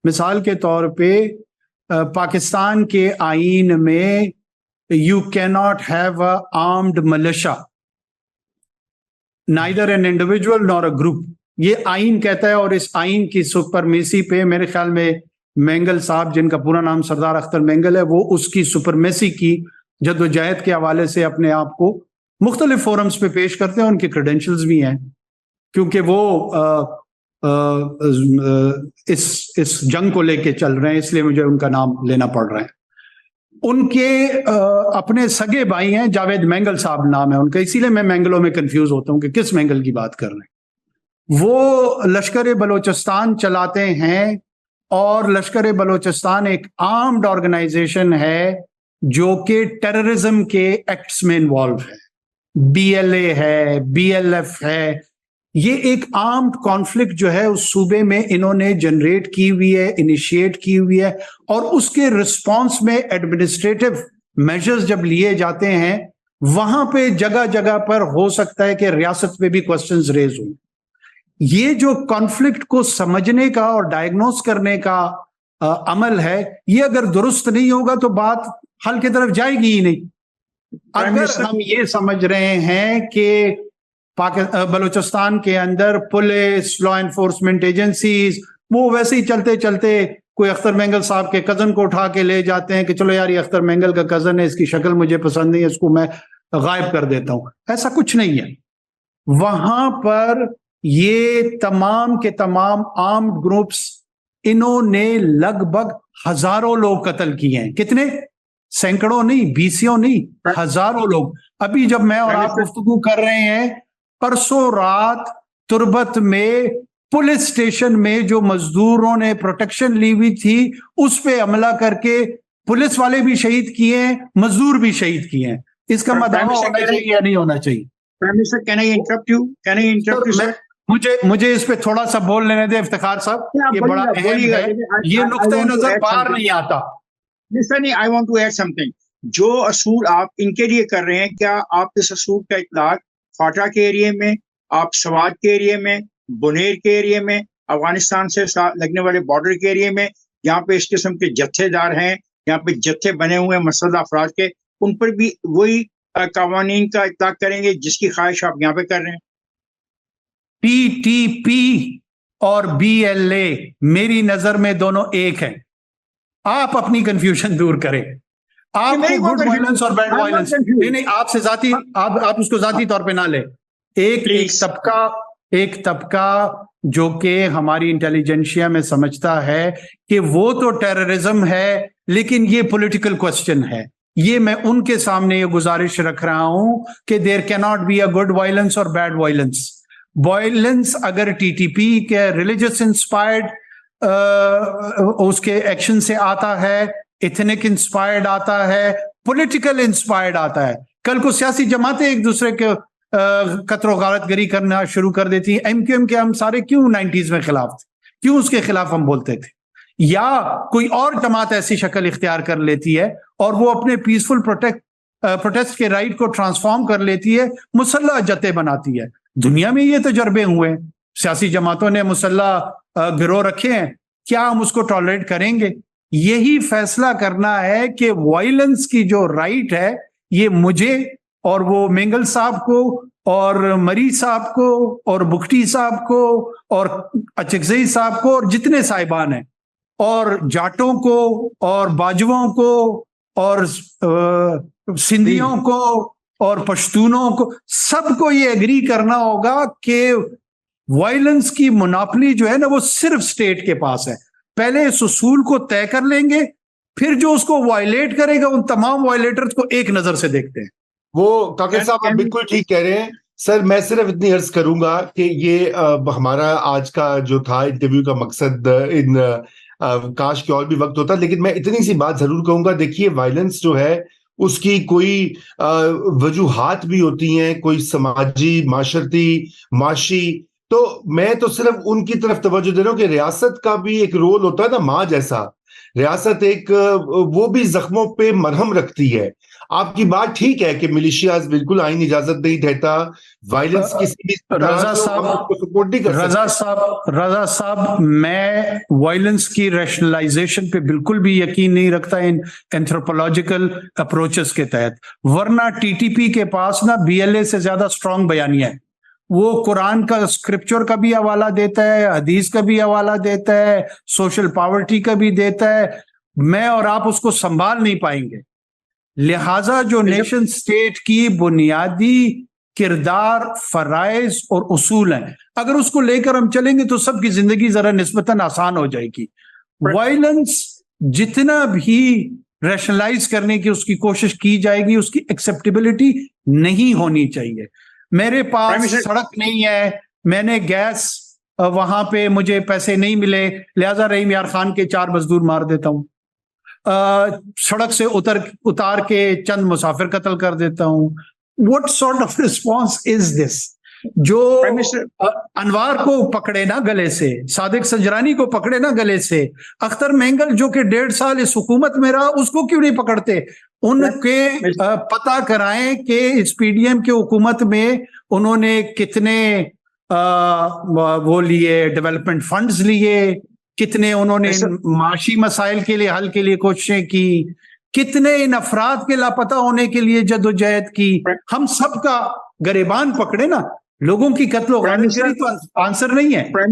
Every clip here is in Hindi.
मिसाल के तौर पे पाकिस्तान के आईन में you can not have a armed militia, neither an individual nor a group, ये आईन कहता है। और इस आईन की सुपरमेसी पे मेरे ख्याल में मेंगल साहब, जिनका पूरा नाम सरदार अख्तर मेंगल है, वो उसकी सुपरमेसी की जद्दोजहद के हवाले से अपने आप को मुख्तलिफ फोरम्स पे पेश करते हैं। उनके क्रेडेंशियल्स भी हैं, क्योंकि वो इस जंग को लेके चल रहे हैं, इसलिए मुझे उनका नाम लेना पड़ रहा है। उनके अपने सगे भाई हैं, जावेद मेंगल साहब नाम है उनका, इसीलिए मैं मेंगलों में कंफ्यूज होता हूं कि किस मेंगल की बात कर रहे हैं। वो लश्कर बलोचिस्तान चलाते हैं, और लश्कर बलोचिस्तान एक आर्म्ड ऑर्गेनाइजेशन है जो कि टेररिज्म के एक्ट्स में इन्वॉल्व है। BLA है, BLF है। ये एक आर्म्ड कॉन्फ्लिक्ट जो है उस सूबे में इन्होंने जनरेट की हुई है, इनिशिएट की हुई है, और उसके रिस्पॉन्स में एडमिनिस्ट्रेटिव मेजर्स जब लिए जाते हैं, वहां पे जगह जगह पर हो सकता है कि रियासत पे भी क्वेश्चंस रेज हो। ये जो कॉन्फ्लिक्ट को समझने का और डायग्नोस करने का अमल है, ये अगर दुरुस्त नहीं होगा तो बात हल की तरफ जाएगी ही नहीं। अगर हम ये समझ रहे हैं कि बलूचिस्तान के अंदर पुलिस, लॉ एनफोर्समेंट एजेंसीज वो वैसे ही चलते चलते कोई अख्तर मेंगल साहब के कजन को उठा के ले जाते हैं कि चलो यार ये अख्तर मेंगल का कजन है, इसकी शक्ल मुझे पसंद नहीं है, इसको मैं गायब कर देता हूं, ऐसा कुछ नहीं है। वहां पर ये तमाम के तमाम आर्म्ड ग्रुप्स, इन्होंने लगभग हजारों लोग कत्ल किए हैं। कितने? सैकड़ों नहीं, बीसियों नहीं, हजारों लोग। अभी जब मैं और आप गुफ्तगू कर रहे हैं, परसों रात तुर्बत में पुलिस स्टेशन में जो मजदूरों ने प्रोटेक्शन ली हुई थी उस पे हमला करके पुलिस वाले भी शहीद किए हैं, मजदूर भी शहीद किए हैं। इसका मदावा होना चाहिए या नहीं होना चाहिए? मुझे इस पे थोड़ा सा बोल लेने दे इफ्तिखार साहब, ये बड़ा अहम है, ये नुक्ते नजर बाहर नहीं आता। I want to add something. जो असूल आप इनके लिए कर रहे हैं, क्या आप इस असूल का इतलाक फाटा के एरिया में, आप सवाद के एरिया में, बुनेर के एरिया में, अफगानिस्तान से लगने वाले बॉर्डर के एरिया में, यहाँ पे इस किस्म के जत्थेदार हैं, यहाँ पे जत्थे बने हुए हैं मसलह अफराद के, उन पर भी वही कवानीन का इतलाक करेंगे जिसकी ख्वाहिश आप यहाँ पे कर रहे हैं? PTP और BLA मेरी नजर में दोनों एक हैं। आप अपनी कंफ्यूजन दूर करें। आपको गुड वायलेंस और बैड वायलेंस नहीं, आपसे जाती आप उसको जाती तौर पे ना ले। एक तबका जो कि हमारी इंटेलिजेंशिया में समझता है कि वो तो टेररिज्म है, लेकिन ये पॉलिटिकल क्वेश्चन है। ये मैं उनके सामने ये गुजारिश रख रहा हूं कि there can not be a good violence और बैड वायलेंस। वायलेंस अगर TTP के रिलीजियस इंस्पायर्ड उसके एक्शन से आता है, एथनिक इंस्पायर्ड आता है, पॉलिटिकल इंस्पायर्ड आता है। कल को सियासी जमातें एक दूसरे के कत्ल गारतगरी करना शुरू कर देती हैं। MQM के हम सारे क्यों 90s में खिलाफ थे, क्यों उसके खिलाफ हम बोलते थे? या कोई और जमात ऐसी शक्ल इख्तियार कर लेती है और वो अपने पीसफुल प्रोटेस्ट के राइट को ट्रांसफॉर्म कर लेती है, मुसल्ला जत्थे बनाती है। दुनिया में ये तजर्बे हुए हैं, सियासी जमातों ने मुसल्ला गिरोह रखे हैं, क्या हम उसको टॉलरेट करेंगे? यही फैसला करना है कि वायलेंस की जो राइट है, ये मुझे और वो मेंगल साहब को और मरी साहब को और बुख्टी साहब को और अचकजई साहब को और जितने साहिबान हैं, और जाटों को और बाजवों को और सिंधियों को और पश्तूनों को, सबको ये एग्री करना होगा कि वायलेंस की मोनोपोली जो है ना वो सिर्फ स्टेट के पास है। पहले इस उसूल को तय कर लेंगे, फिर जो उसको वायलेट करेगा उन तमाम वायलेटर्स को एक नजर से देखते हैं। वो काके साहब आप बिल्कुल ठीक कह रहे हैं सर। मैं सिर्फ इतनी अर्ज करूंगा कि ये हमारा आज का जो था इंटरव्यू का मकसद, काश के और भी वक्त होता, लेकिन मैं इतनी सी बात जरूर कहूंगा। देखिए, वायलेंस जो है उसकी कोई वजूहात भी होती हैं, कोई समाजी, माशरती, माशी। तो मैं तो सिर्फ उनकी तरफ तवज्जो दे रहा हूं कि रियासत का भी एक रोल होता है ना, माँ जैसा। रियासत एक वो भी जख्मों पे मरहम रखती है। आपकी बात ठीक है कि मिलिशियाज बिल्कुल आईन इजाजत नहीं देता, वायलेंस किसी भी रजा साहब, मैं वायलेंस की रैशनलाइजेशन पे बिल्कुल भी यकीन नहीं रखता इन एंथ्रोपोलॉजिकल अप्रोचेस के तहत, वरना टीटीपी के पास ना बीएलए से ज्यादा स्ट्रांग बयानिया है। वो कुरान का स्क्रिप्चर का भी हवाला देता है, हदीस का भी हवाला देता है, सोशल पावर्टी का भी देता है। मैं और आप उसको संभाल नहीं पाएंगे। लिहाजा जो नेशन स्टेट की बुनियादी किरदार, फराइज और उसूल हैं, अगर उसको लेकर हम चलेंगे तो सबकी जिंदगी जरा निस्बतन आसान हो जाएगी। वायलेंस जितना भी रैशनलाइज करने की उसकी कोशिश की जाएगी, उसकी एक्सेप्टेबिलिटी नहीं होनी चाहिए। मेरे पास सड़क नहीं है, मैंने गैस वहां पे मुझे पैसे नहीं मिले, लिहाजा रहीम यार खान के 4 मजदूर मार देता हूं, सड़क से उतार के चंद मुसाफिर कत्ल कर देता हूं। What sort of response is this? जो अनवार को पकड़े ना गले से, सादिक संजरानी को पकड़े ना गले से, अख्तर मेंगल जो कि 1.5 साल इस हुकूमत में रहा, उसको क्यों नहीं पकड़ते? उनके पता कराएं कि इस पीडीएम के हुकूमत में उन्होंने कितने वो लिए, डेवलपमेंट फंड्स लिए, कितने उन्होंने माशी मसाइल के लिए हल के लिए कोशिशें की, कितने इन अफराद के लापता होने के लिए जद्दोजहद की। हम सबका गरेबान पकड़े ना, लोगों की कत्ल तो आंसर नहीं है। प्राइम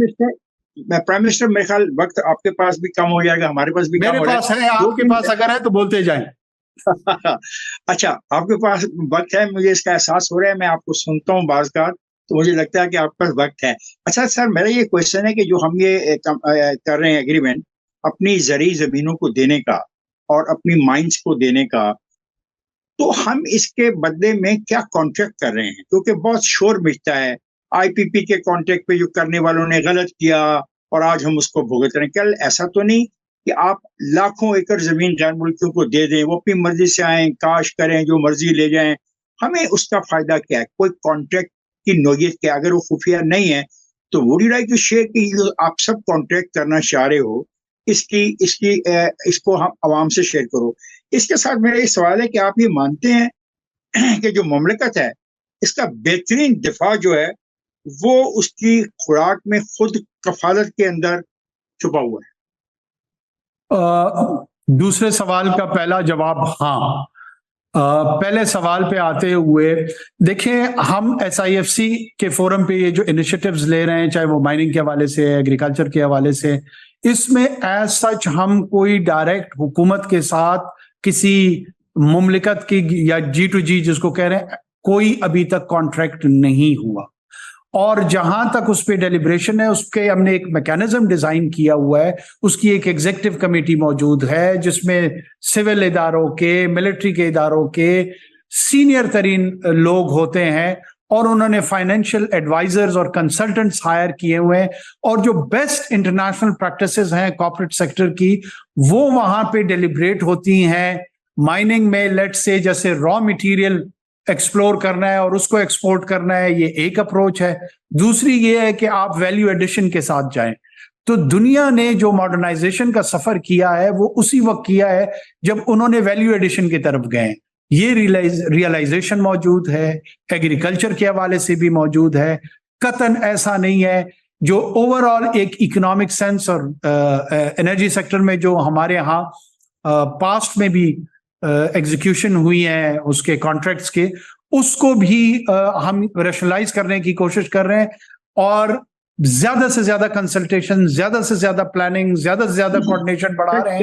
मिनिस्टर, मेरे ख्याल वक्त आपके पास भी कम हो जाएगा, हमारे पास भी मेरे कम पास है, आपके पास अगर है तो बोलते जाएं। अच्छा, आपके पास वक्त है, मुझे इसका एहसास हो रहा है, मैं आपको सुनता हूँ बाज़ का, तो मुझे लगता है कि आपके पास वक्त है। अच्छा सर, मेरा ये क्वेश्चन है कि जो हम ये कर रहे हैं एग्रीमेंट अपनी ज़री ज़मीनों को देने का और अपनी माइंस को देने का, तो हम इसके बदले में क्या कॉन्ट्रैक्ट कर रहे हैं? क्योंकि बहुत शोर मिटता है, आईपीपी के कॉन्ट्रैक्ट पे जो करने वालों ने गलत किया और आज हम उसको भुगत रहे हैं। कल ऐसा तो नहीं कि आप लाखों एकड़ जमीन गैर मुल्कियों को दे दें, वो अपनी मर्जी से आए, काश करें, जो मर्जी ले जाएं, हमें उसका फायदा क्या है? कोई कॉन्ट्रैक्ट की नोयत क्या? अगर वो खुफिया नहीं है तो would you like to share कि आप सब कॉन्ट्रैक्ट करना चाह रहे हो, इसको हम आवाम से शेयर करो। इसके साथ मेरा ये सवाल है कि आप ये मानते हैं कि जो ममलकत है इसका बेहतरीन दिफा जो है वो उसकी खुराक में खुद कफालत के अंदर छुपा हुआ है? दूसरे सवाल का पहला जवाब हाँ। पहले सवाल पे आते हुए देखें, हम SIFC के फोरम पे ये जो इनिशिएटिव्स ले रहे हैं, चाहे वो माइनिंग के हवाले से, एग्रीकल्चर के हवाले से, इसमें एज सच हम कोई डायरेक्ट हुकूमत के साथ किसी मुमलिकत की या G2G जिसको कह रहे हैं, कोई अभी तक कॉन्ट्रैक्ट नहीं हुआ। और जहां तक उस पर डेलिब्रेशन है, उसके हमने एक मैकेनिज्म डिजाइन किया हुआ है, उसकी एक एग्जीक्यूटिव कमेटी मौजूद है जिसमें सिविल इदारों के, मिलिट्री के इदारों के सीनियर तरीन लोग होते हैं, और उन्होंने फाइनेंशियल एडवाइजर्स और कंसल्टेंट्स हायर किए हुए हैं, और जो बेस्ट इंटरनेशनल प्रैक्टिसेस हैं कॉर्पोरेट सेक्टर की, वो वहां पे डेलिब्रेट होती हैं। माइनिंग में लेट से जैसे रॉ मटेरियल एक्सप्लोर करना है और उसको एक्सपोर्ट करना है, ये एक अप्रोच है। दूसरी ये है कि आप वैल्यू एडिशन के साथ जाएं। तो दुनिया ने जो मॉडर्नाइजेशन का सफर किया है वो उसी वक्त किया है जब उन्होंने वैल्यू एडिशन की तरफ गए। ये रियलाइजेशन मौजूद है, एग्रीकल्चर के हवाले से भी मौजूद है। कतन ऐसा नहीं है, जो ओवरऑल एक इकोनॉमिक सेंस और एनर्जी सेक्टर में जो हमारे यहाँ पास्ट में भी एग्जीक्यूशन हुई है उसके कॉन्ट्रैक्ट्स के, उसको भी हम रैशनलाइज करने की कोशिश कर रहे हैं, और ज्यादा से ज्यादा कंसल्टेशन, ज्यादा से ज्यादा प्लानिंग, ज्यादा से ज्यादा कोऑर्डिनेशन बढ़ा रहे हैं।